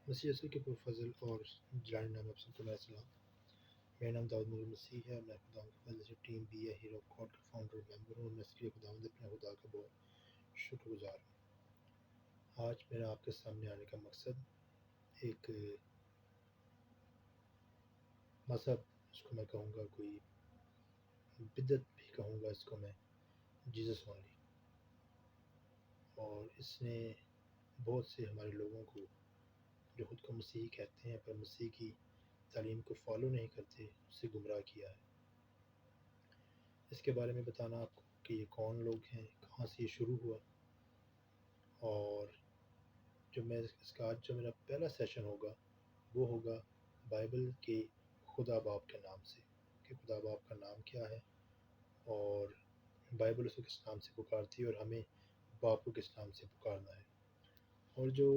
مسیح یسوع کے پرفضل اور جلال نام آپ سب کو میرا سلام۔ میرا نام داؤد نور مسیح ہے اور میں خداوند کے فضل سے team be a hero code کا فاؤنڈر اور ممبر ہوں اور میں اس کے لیے خداوند اپنے خدا کا بہت شکر گزار ہوں۔ آج میرا آپ کے سامنے آنے کا مقصد ایک مذہب، اس کو میں کہوں گا کوئی بدعت بھی کہوں گا اس کو میں، جیزس اونلی، اور اس نے بہت سے ہمارے لوگوں کو جو خود کو مسیحی کہتے ہیں پر مسیح کی تعلیم کو فالو نہیں کرتے اس سے گمراہ کیا ہے۔ اس کے بارے میں بتانا آپ کو کہ یہ کون لوگ ہیں، کہاں سے یہ شروع ہوا، اور جو میں اس کا آج جو میرا پہلا سیشن ہوگا وہ ہوگا بائبل کے خدا باپ کے نام سے، کہ خدا باپ کا نام کیا ہے اور بائبل اس کو کس نام سے پکارتی ہے اور ہمیں باپ کو کس نام سے پکارنا ہے۔ اور جو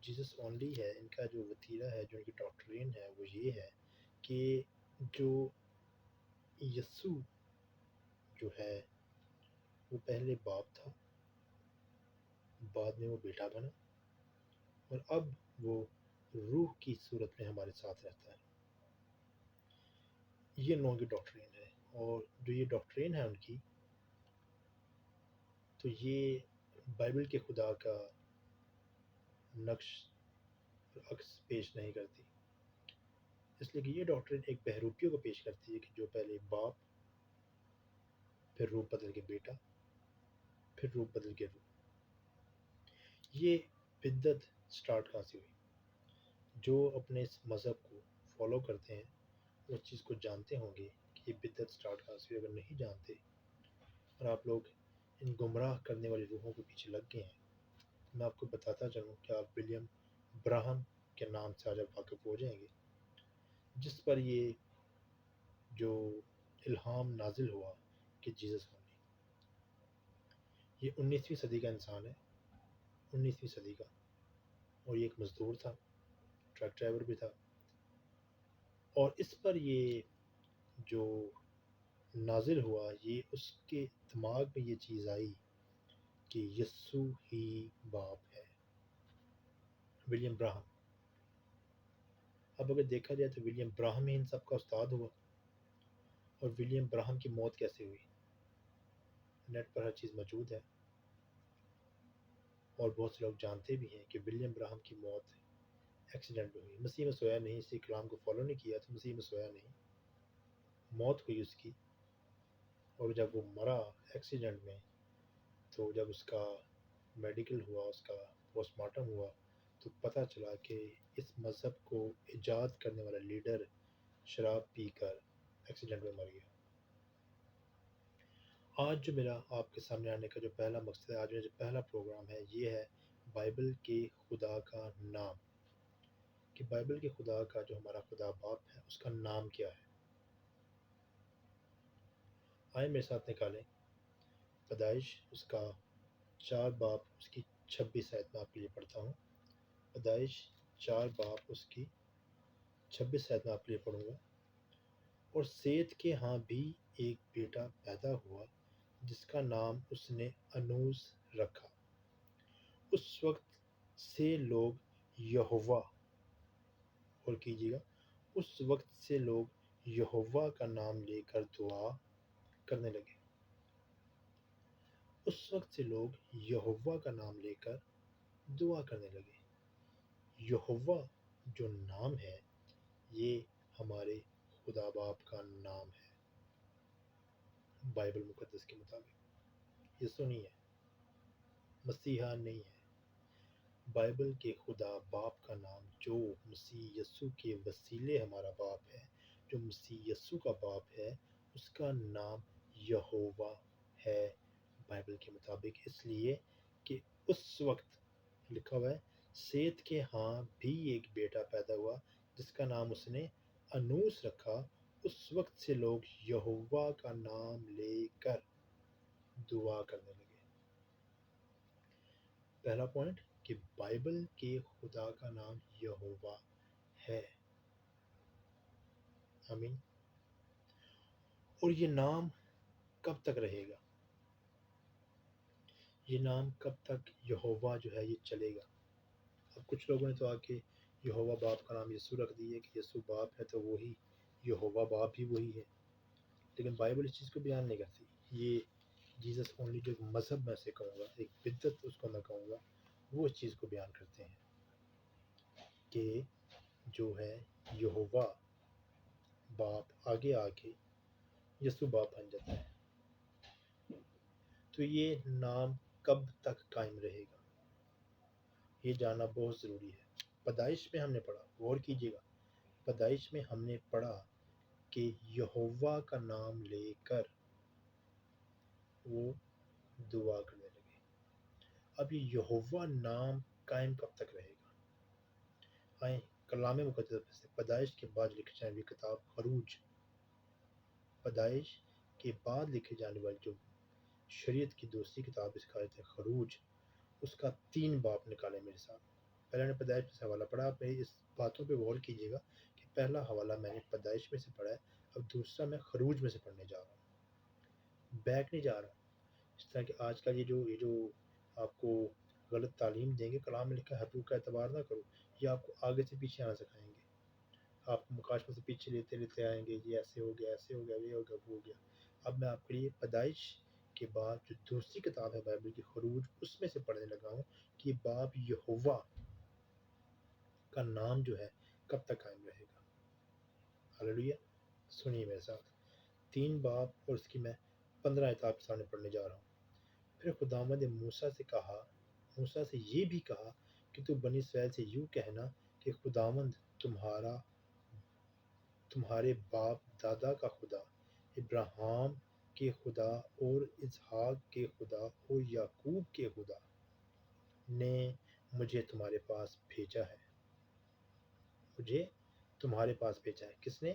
جیزس اونلی ہے، ان کا جو وتیرہ ہے، جو ان کی ڈاکٹرین ہے، وہ یہ ہے کہ جو یسوع جو ہے وہ پہلے باپ تھا، بعد میں وہ بیٹا بنا، اور اب وہ روح کی صورت میں ہمارے ساتھ رہتا ہے۔ یہ ان لوگوں کی ڈاکٹرین ہے، اور جو یہ ڈاکٹرین ہے ان کی، تو یہ بائبل کے خدا کا نقش اور عکس پیش نہیں کرتی، اس لیے کہ یہ ڈاکٹرین ایک بہروپیوں کو پیش کرتی ہے کہ جو پہلے باپ، پھر روح بدل کے بیٹا، پھر روح بدل کے روح۔ یہ بدعت سٹارٹ کہاں سے ہوئی؟ جو اپنے اس مذہب کو فالو کرتے ہیں وہ اس چیز کو جانتے ہوں گے کہ یہ بدعت سٹارٹ کہاں سے ہوئی۔ اگر نہیں جانتے اور آپ لوگ ان گمراہ کرنے والی روحوں کے پیچھے لگ گئے ہیں، میں آپ کو بتاتا چلوں کہ آپ ولیم براہم کے نام سے آج آپ واقف ہو جائیں گے، جس پر یہ جو الہام نازل ہوا کہ جیزس اونلی۔ یہ 19ویں صدی کا انسان ہے، 19ویں صدی کا، اور یہ ایک مزدور تھا، ٹرک ڈرائیور بھی تھا، اور اس پر یہ جو نازل ہوا، یہ اس کے دماغ میں یہ چیز آئی کہ یسوع ہی باپ ہے، ولیم براہم۔ اب اگر دیکھا جائے تو ولیم براہم ہی ان سب کا استاد ہوا، اور ولیم براہم کی موت کیسے ہوئی؟ نیٹ پر ہر چیز موجود ہے، اور بہت سے لوگ جانتے بھی ہیں کہ ولیم براہم کی موت ایکسیڈنٹ میں ہوئی۔ مسیح میں سویا نہیں، اسی کلام کو فالو نہیں کیا تو مسیح میں سویا نہیں، موت ہوئی اس کی، اور جب وہ مرا ایکسیڈنٹ میں، تو جب اس کا میڈیکل ہوا، اس کا پوسٹ مارٹم ہوا، تو پتہ چلا کہ اس مذہب کو ایجاد کرنے والا لیڈر شراب پی کر ایکسیڈنٹ میں مر گیا۔ آج جو میرا آپ کے سامنے آنے کا جو پہلا مقصد ہے، آج میرا جو پہلا پروگرام ہے، یہ ہے بائبل کے خدا کا نام، کہ بائبل کے خدا کا جو ہمارا خدا باپ ہے اس کا نام کیا ہے۔ آئے میرے ساتھ نکالیں پیدائش اس کا 4 باب اس کی 26 آیت میں آپ کے لیے پڑھتا ہوں۔ پیدائش 4 باب اس کی 26 آیت میں آپ کے لیے پڑھوں گا۔ اور سیت کے ہاں بھی ایک بیٹا پیدا ہوا جس کا نام اس نے انوس رکھا۔ اس وقت سے لوگ یہوہ، اور کیجیے گا، اس وقت سے لوگ یہوہ کا نام لے کر دعا کرنے لگے۔ اس وقت سے لوگ یہوہ کا نام لے کر دعا کرنے لگے۔ یہوہ جو نام ہے یہ ہمارے خدا باپ کا نام ہے بائبل مقدس کے مطابق۔ یہ سنیے، مسیحا نہیں ہے، بائبل کے خدا باپ کا نام، جو مسیح یسوع کے وسیلے ہمارا باپ ہے، جو مسیح یسوع کا باپ ہے، اس کا نام یہوہ ہے بائبل کے مطابق، اس لیے کہ اس وقت لکھا ہوا ہے سیت کے ہاں بھی ایک بیٹا پیدا ہوا جس کا نام اس نے انوس رکھا۔ اس وقت سے لوگ یہوہ کا نام لے کر دعا کرنے لگے۔ پہلا پوائنٹ کہ بائبل کے خدا کا نام یہوہ ہے، آمین۔ اور یہ نام کب تک رہے گا؟ یہ نام کب تک یہوہ جو ہے یہ چلے گا؟ اب کچھ لوگوں نے تو آ کے یہوہ باپ کا نام یسوع رکھ دیے کہ یسوع باپ ہے تو وہی یہوہ باپ بھی وہی ہے، لیکن بائبل اس چیز کو بیان نہیں کرتی۔ یہ جیزس اونلی جو مذہب میں سے کہوں گا، ایک بدعت اس کو میں کہوں گا، وہ اس چیز کو بیان کرتے ہیں کہ جو ہے یہوہ باپ آگے آ کے یسوع باپ بن جاتا ہے۔ تو یہ نام کب تک قائم رہے گا، یہ جاننا بہت ضروری ہے۔ پیدائش میں ہم نے پڑھا، غور کیجیے گا، پیدائش میں ہم نے پڑھا کہ یہوہ کا نام لے کر وہ دعا کرنے لگے۔ اب یہ یہوہ نام قائم کب تک رہے گا؟ آئیں کلام مقدس سے پیدائش کے بعد لکھی جانے والی کتاب خروج، پیدائش کے بعد لکھی جانے والی جو شریعت کی دوسری کتاب اس کا ہے خروج، اس کا 3 باب نکالے میرے ساتھ۔ پہلے نے پیدائش میں سے حوالہ پڑھا، آپ اس باتوں پہ غور کیجیے گا کہ پہلا حوالہ میں نے پیدائش میں سے پڑھا ہے، اب دوسرا میں خروج میں سے پڑھنے جا رہا ہوں، بیک نہیں جا رہا۔ اس طرح کہ آج کل یہ جو آپ کو غلط تعلیم دیں گے، کلام میں لکھا ہے حروف کا اعتبار نہ کرو، یہ آپ کو آگے سے پیچھے آنا سکھائیں گے، آپ کو مکاشفہ سے پیچھے لیتے آئیں گے، یہ ایسے ہو گیا، ایسے ہو گیا، یہ ہو گیا، وہ ہو گیا۔ اب میں آپ کے لیے پیدائش کے بعد جو دوسری کتاب ہے بائبل کی خروج، اس میں سے پڑھنے لگا ہوں کہ باب یہوہ کا نام جو ہے کب تک قائم رہے گا۔ ہاللیلویہ، سنیے میرے ساتھ 3 باب اور اس کی میں 15 آیات آپ کے سامنے پڑھنے جا رہا ہوں۔ پھر خداوند نے موسیٰ سے کہا، موسیٰ سے یہ بھی کہا کہ تو بنی اسرائیل سے یوں کہنا کہ خداوند تمہارے باپ دادا کا خدا، ابراہیم کے خدا اور اسحاق کے خدا اور یعقوب کے خدا نے مجھے تمہارے پاس بھیجا ہے۔ مجھے تمہارے پاس بھیجا ہے، کس نے؟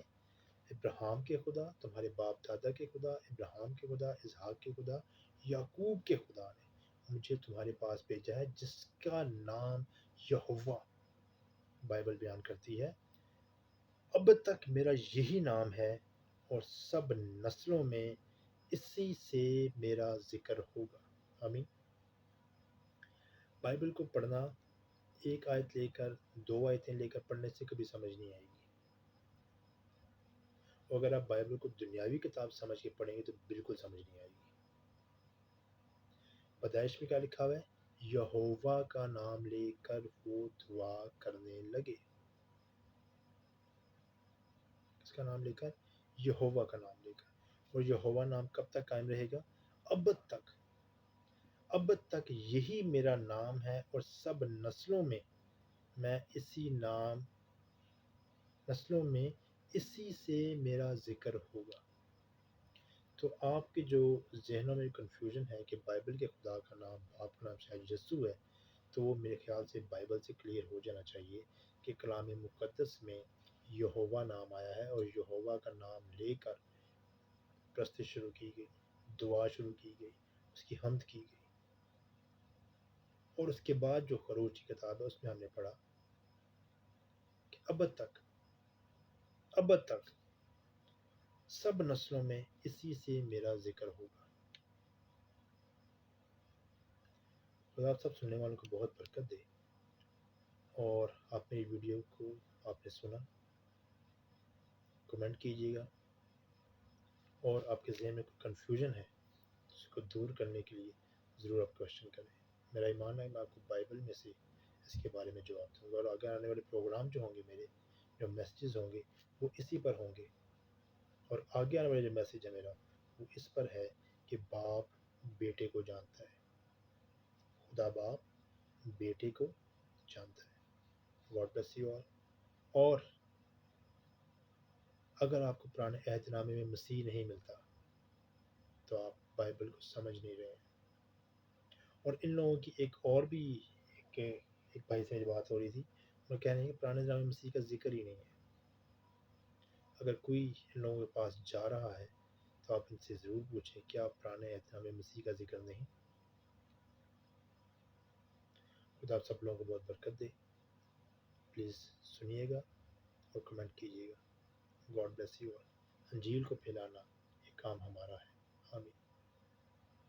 ابراہیم کے خدا، تمہارے باپ دادا کے خدا، ابراہیم کے خدا، اسحاق کے خدا، یعقوب کے خدا نے مجھے تمہارے پاس بھیجا ہے، جس کا نام یہوہ بائبل بیان کرتی ہے۔ اب تک میرا یہی نام ہے اور سب نسلوں میں اسی سے میرا ذکر ہوگا۔ آمین۔ بائبل کو پڑھنا ایک آیت لے کر 2 آیتیں لے کر پڑھنے سے کبھی سمجھ نہیں آئے گی، اور اگر آپ بائبل کو دنیاوی کتاب سمجھ کے پڑھیں گے تو بالکل سمجھ نہیں آئے گی۔ پیدائش میں کیا لکھا ہوا ہے؟ یہوہ کا نام لے کر وہ دعا کرنے لگے۔ کس کا نام لے کر؟ یہوہ کا نام لے کر۔ اور یہوہ نام کب تک قائم رہے گا؟ اب تک، اب تک یہی میرا نام ہے اور سب نسلوں میں اسی سے میرا ذکر ہوگا۔ تو آپ کے جو ذہنوں میں کنفیوژن ہے کہ بائبل کے خدا کا نام، باپ کا نام شاید یسوع ہے، تو وہ میرے خیال سے بائبل سے کلیئر ہو جانا چاہیے کہ کلام مقدس میں یہوہ نام آیا ہے، اور یہوہ کا نام لے کر پرستش شروع کی گئی، دعا شروع کی گئی، اس کی حمد کی گئی۔ اور اس کے بعد جو خروج کی کتاب ہے اس میں ہم نے پڑھا کہ اب تک سب نسلوں میں اسی سے میرا ذکر ہوگا۔ خدا آپ سب سننے والوں کو بہت برکت دے، اور آپ میری ویڈیو کو آپ نے سنا، کمنٹ کیجیے گا، اور آپ کے ذہن میں کوئی کنفیوژن ہے اس کو دور کرنے کے لیے ضرور آپ کوشچن کریں۔ میرا ایمان ہے میں آپ کو بائبل میں سے اس کے بارے میں جواب دوں گا، اور آگے آنے والے پروگرام جو ہوں گے، میرے جو میسیجز ہوں گے وہ اسی پر ہوں گے، اور آگے آنے والے جو میسیج ہے میرا وہ اس پر ہے کہ باپ بیٹے کو جانتا ہے، خدا باپ بیٹے کو جانتا ہے۔ گاڈ بلیس یو آل۔ اور اگر آپ کو پرانے عہد نامے میں مسیح نہیں ملتا تو آپ بائبل کو سمجھ نہیں رہے ہیں۔ اور ان لوگوں کی ایک اور بھی ایک بھائی سے میری بات ہو رہی تھی، وہ کہہ رہے ہیں کہ پرانے نامے میں مسیح کا ذکر ہی نہیں ہے۔ اگر کوئی ان لوگوں کے پاس جا رہا ہے تو آپ ان سے ضرور پوچھیں کیا پرانے عہد نامے میں مسیح کا ذکر نہیں؟ خدا آپ سب لوگوں کو بہت برکت دے۔ پلیز سنیے گا اور کمنٹ کیجیے گا۔ God bless you all. انجیل کو پھیلانا یہ کام ہمارا ہے۔ آمین۔